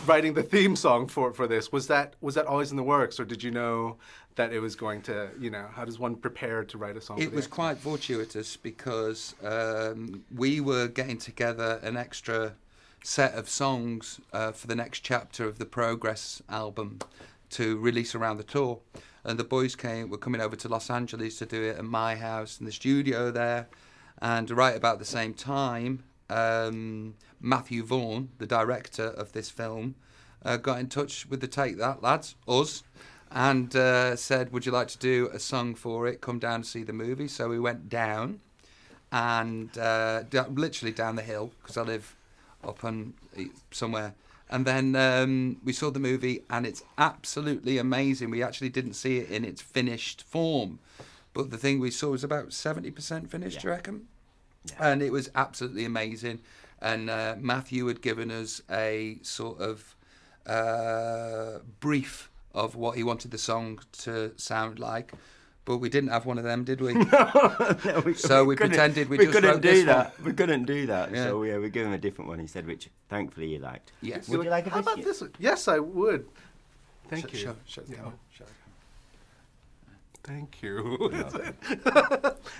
writing the theme song for this, was that always in the works, or did you know that it was going to, how does one prepare to write a song? It was quite fortuitous because we were getting together an extra set of songs for the next chapter of the Progress album to release around the tour. And the boys were coming over to Los Angeles to do it at my house in the studio there. And right about the same time, Matthew Vaughn, the director of this film, got in touch with the Take That lads, us, and said, would you like to do a song for it? Come down and see the movie. So we went down, and literally down the hill, because I live up on somewhere. And then we saw the movie, and it's absolutely amazing. We actually didn't see it in its finished form, but the thing we saw was about 70% finished, do you reckon? Yeah. And it was absolutely amazing. And Matthew had given us a sort of brief of what he wanted the song to sound like, but we didn't have one of them, did we? No, we pretended we just couldn't wrote do this that. one. We couldn't do that. Yeah. So we gave him a different one instead, which thankfully you liked. Yes. Would you like a How biscuit? about this one? Yes, I would. Thank you. Shut Yeah. down. Thank you.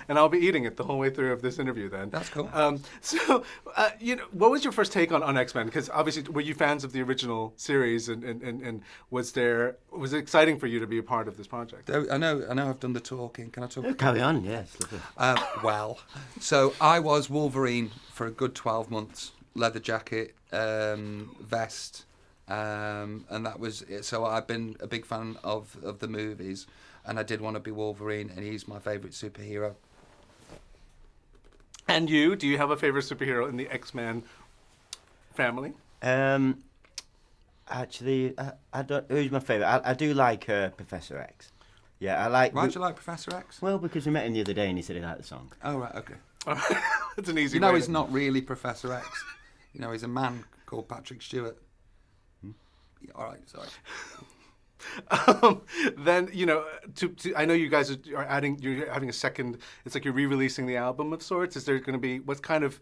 And I'll be eating it the whole way through of this interview then. That's cool. So, what was your first take on X-Men? Because obviously, were you fans of the original series, and was it exciting for you to be a part of this project? I know I've done the talking. Can I talk? Oh, carry on, yes. So I was Wolverine for a good 12 months. Leather jacket, vest, and that was it. So I've been a big fan of the movies. And I did want to be Wolverine, and he's my favourite superhero. And you? Do you have a favourite superhero in the X-Men family? Actually, I don't. Who's my favourite? I do like Professor X. Yeah, I like. Why do you like Professor X? Well, because we met him the other day, and he said he liked the song. Oh right, okay. It's an easy. He's not really Professor X. He's a man called Patrick Stewart. Yeah, all right, sorry. Then I know you guys are adding. You're having a second. It's like you're re-releasing the album of sorts. Is there going to be what kind of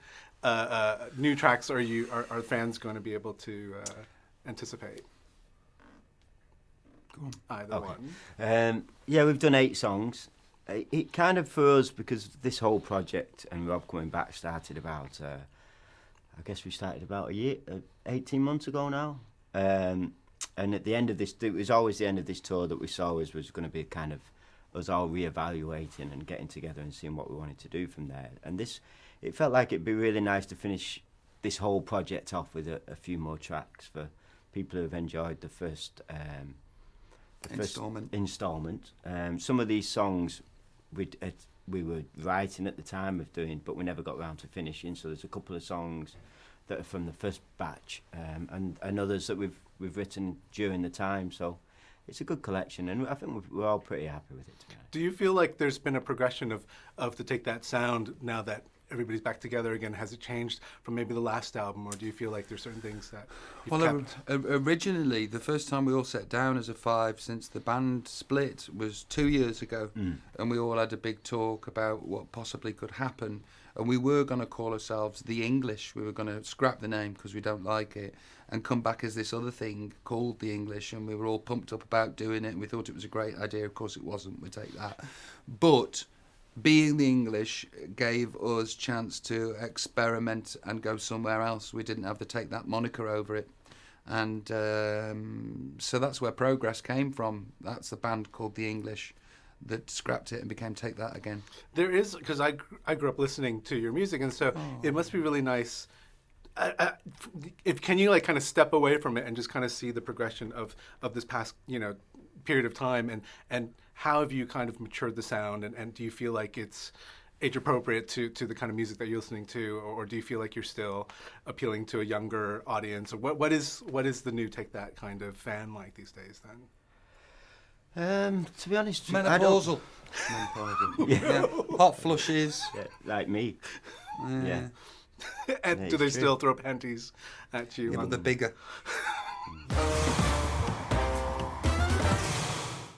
new tracks are fans going to be able to anticipate? Go on. Either one. Yeah, we've done 8 songs. It kind of for us, because this whole project and Rob coming back started about. I guess we started about 18 months ago now. And at the end of this, it was always the end of this tour that we saw was going to be kind of us all re-evaluating and getting together and seeing what we wanted to do from there. And it felt like it'd be really nice to finish this whole project off with a few more tracks for people who have enjoyed the first instalment. Some of these songs we were writing at the time of doing, but we never got around to finishing. So there's a couple of songs that are from the first batch, and others that we've written during the time. So it's a good collection, and I think we're all pretty happy with it, to be honest. Do you feel like there's been a progression of to take that sound now that everybody's back together again? Has it changed from maybe the last album, or do you feel like there's certain things that you've kept? Originally, the first time we all sat down as a 5 since the band split was 2 years ago, and we all had a big talk about what possibly could happen. And we were going to call ourselves The English. We were going to scrap the name because we don't like it and come back as this other thing called The English. And we were all pumped up about doing it. And we thought it was a great idea. Of course, it wasn't. We take that. But being The English gave us chance to experiment and go somewhere else. We didn't have to take that moniker over it. And so that's where Progress came from. That's the band called The English that scrapped it and became Take That again. There is, because I grew up listening to your music, and so it must be really nice. Can you kind of step away from it and just kind of see the progression of this past period of time, and how have you kind of matured the sound, and do you feel like it's age appropriate to the kind of music that you're listening to, or do you feel like you're still appealing to a younger audience, or what is the new Take That kind of fan like these days then? To be honest, menopausal. Yeah. Hot flushes. Yeah, like me. Yeah. And do they still throw panties at you? Yeah, but they're bigger.